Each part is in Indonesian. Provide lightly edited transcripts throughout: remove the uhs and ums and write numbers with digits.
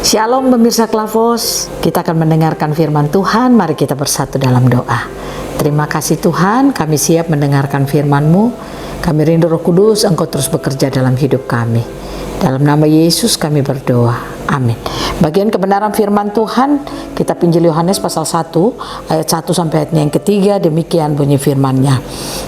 Shalom pemirsa Klavos, kita akan mendengarkan firman Tuhan. Mari kita bersatu dalam doa. Terima kasih Tuhan, kami siap mendengarkan firman-Mu. Kami rindu Roh Kudus, Engkau terus bekerja dalam hidup kami. Dalam nama Yesus kami berdoa, amin. Bagian kebenaran firman Tuhan, kitab Injil Yohanes pasal 1 ayat 1 sampai ayatnya yang ketiga. Demikian bunyi firman-Nya.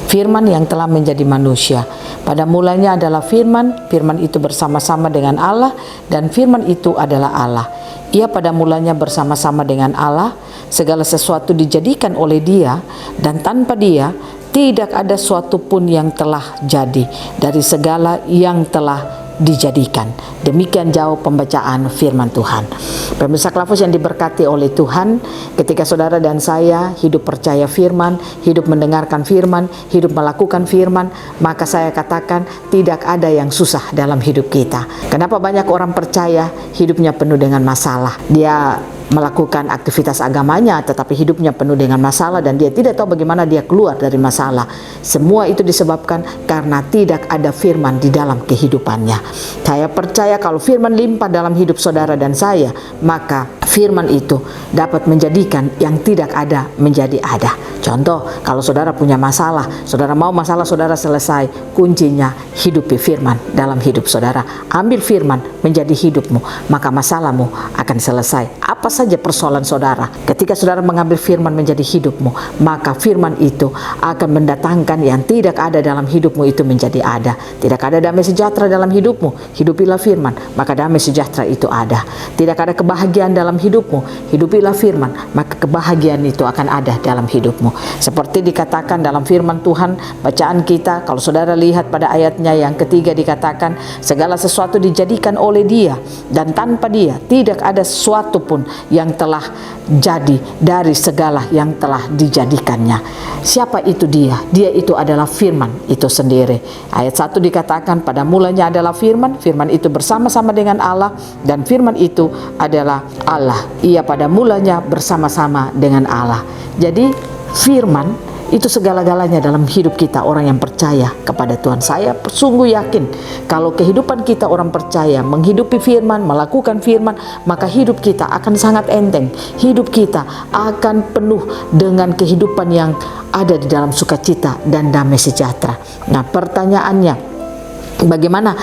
Firman yang telah menjadi manusia. Pada mulanya adalah firman, firman itu bersama-sama dengan Allah, dan firman itu adalah Allah. Ia pada mulanya bersama-sama dengan Allah. Segala sesuatu dijadikan oleh Dia, dan tanpa Dia tidak ada suatu pun yang telah jadi dari segala yang telah dijadikan. Demikian jauh pembacaan firman Tuhan. Pemirsa Klavos yang diberkati oleh Tuhan, ketika saudara dan saya hidup percaya firman, hidup mendengarkan firman, hidup melakukan firman, maka saya katakan tidak ada yang susah dalam hidup kita. Kenapa banyak orang percaya hidupnya penuh dengan masalah? Dia melakukan aktivitas agamanya tetapi hidupnya penuh dengan masalah dan dia tidak tahu bagaimana dia keluar dari masalah. Semua itu disebabkan karena tidak ada firman di dalam kehidupannya. Saya percaya kalau firman limpah dalam hidup saudara dan saya, maka firman itu dapat menjadikan yang tidak ada menjadi ada. Contoh, kalau saudara punya masalah, saudara mau masalah saudara selesai, kuncinya hidupi firman dalam hidup saudara. Ambil firman menjadi hidupmu, maka masalahmu akan selesai. Apa saja persoalan saudara, ketika saudara mengambil firman menjadi hidupmu, maka firman itu akan mendatangkan yang tidak ada dalam hidupmu itu menjadi ada. Tidak ada damai sejahtera dalam hidupmu, hidupilah firman, maka damai sejahtera itu ada. Tidak ada kebahagiaan dalam hidupmu, hidupilah firman, maka kebahagiaan itu akan ada dalam hidupmu. Seperti dikatakan dalam firman Tuhan, bacaan kita, kalau saudara lihat pada ayatnya yang ketiga dikatakan, segala sesuatu dijadikan oleh Dia, dan tanpa Dia tidak ada sesuatu pun yang telah jadi dari segala yang telah dijadikannya. Siapa itu Dia? Dia itu adalah firman itu sendiri. Ayat 1 dikatakan, pada mulanya adalah firman, firman itu bersama-sama dengan Allah, dan firman itu adalah Allah. Ia pada mulanya bersama-sama dengan Allah. Jadi firman itu segala-galanya dalam hidup kita orang yang percaya kepada Tuhan. Saya sungguh yakin kalau kehidupan kita orang percaya menghidupi firman, melakukan firman, maka hidup kita akan sangat enteng. Hidup kita akan penuh dengan kehidupan yang ada di dalam sukacita dan damai sejahtera. Nah, pertanyaannya, bagaimana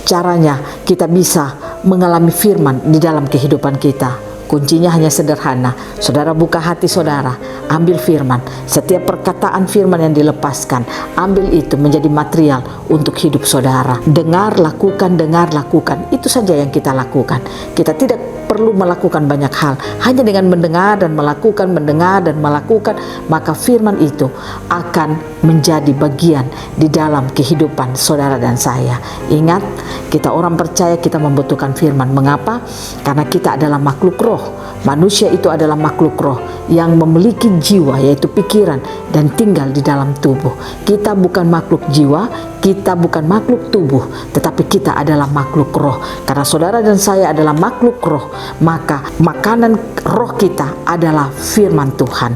caranya kita bisa mengalami firman di dalam kehidupan kita? Kuncinya hanya sederhana. Saudara buka hati saudara, ambil firman. Setiap perkataan firman yang dilepaskan, ambil itu menjadi material untuk hidup saudara. Dengar, lakukan, dengar, lakukan. Itu saja yang kita lakukan. Kita tidak perlu melakukan banyak hal. Hanya dengan mendengar dan melakukan, mendengar dan melakukan, maka firman itu akan menjadi bagian di dalam kehidupan saudara dan saya. Ingat, kita orang percaya kita membutuhkan firman. Mengapa? Karena kita adalah makhluk roh. Manusia itu adalah makhluk roh yang memiliki jiwa, yaitu pikiran, dan tinggal di dalam tubuh. Kita bukan makhluk jiwa, kita bukan makhluk tubuh, tetapi kita adalah makhluk roh. Karena saudara dan saya adalah makhluk roh, maka makanan roh kita adalah firman Tuhan.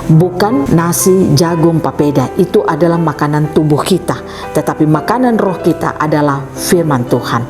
Bukan nasi, jagung, papeda, itu adalah makanan tubuh kita, tetapi makanan roh kita adalah firman Tuhan.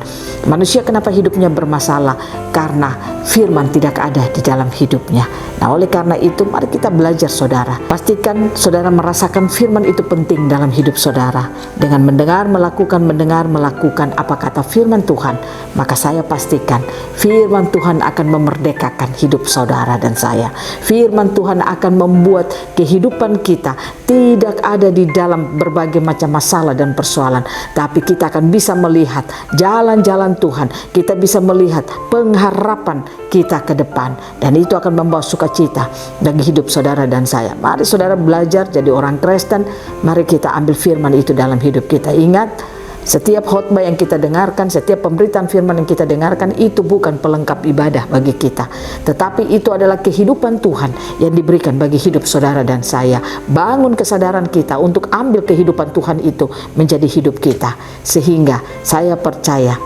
Manusia kenapa hidupnya bermasalah? Karena firman tidak ada di dalam hidupnya. Nah, oleh karena itu mari kita belajar saudara. Pastikan saudara merasakan firman itu penting dalam hidup saudara. Dengan mendengar, melakukan apa kata firman Tuhan, maka saya pastikan firman Tuhan akan memerdekakan hidup saudara dan saya. Firman Tuhan akan membuat kehidupan kita tidak ada di dalam berbagai macam masalah dan persoalan, tapi kita akan bisa melihat jalan-jalan Tuhan. Kita bisa melihat pengharapan kita ke depan, dan itu akan membawa sukacita bagi hidup saudara dan saya. Mari saudara belajar jadi orang Kristen. Mari kita ambil firman itu dalam hidup kita. Ingat, setiap khotbah yang kita dengarkan, setiap pemberitaan firman yang kita dengarkan, itu bukan pelengkap ibadah bagi kita, tetapi itu adalah kehidupan Tuhan yang diberikan bagi hidup saudara dan saya. Bangun kesadaran kita untuk ambil kehidupan Tuhan itu menjadi hidup kita, sehingga saya percaya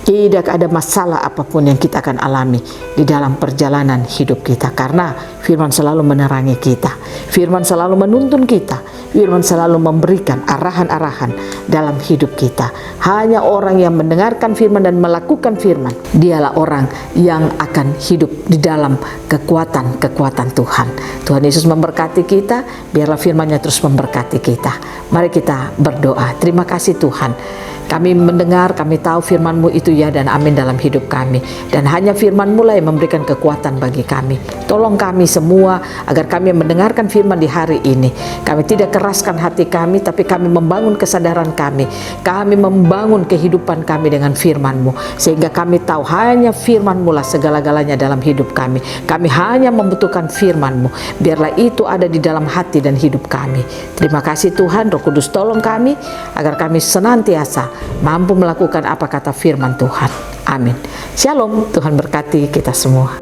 Tidak ada masalah apapun yang kita akan alami di dalam perjalanan hidup kita, karena firman selalu menerangi kita, firman selalu menuntun kita, firman selalu memberikan arahan-arahan dalam hidup kita. Hanya orang yang mendengarkan firman dan melakukan firman, dialah orang yang akan hidup di dalam kekuatan-kekuatan Tuhan. Tuhan Yesus memberkati kita, biarlah firman-Nya terus memberkati kita. Mari kita berdoa. Terima kasih Tuhan, kami mendengar, kami tahu firman-Mu itu ya dan amin dalam hidup kami. Dan hanya firman-Mu lah yang memberikan kekuatan bagi kami. Tolong kami semua agar kami mendengarkan firman di hari ini, kami tidak keraskan hati kami, tapi kami membangun kesadaran kami. Kami membangun kehidupan kami dengan firman-Mu, sehingga kami tahu hanya firman-Mu lah segala-galanya dalam hidup kami. Kami hanya membutuhkan firman-Mu. Biarlah itu ada di dalam hati dan hidup kami. Terima kasih Tuhan. Roh Kudus tolong kami agar kami senantiasa mampu melakukan apa kata firman Tuhan. Amin. Shalom. Tuhan berkati kita semua.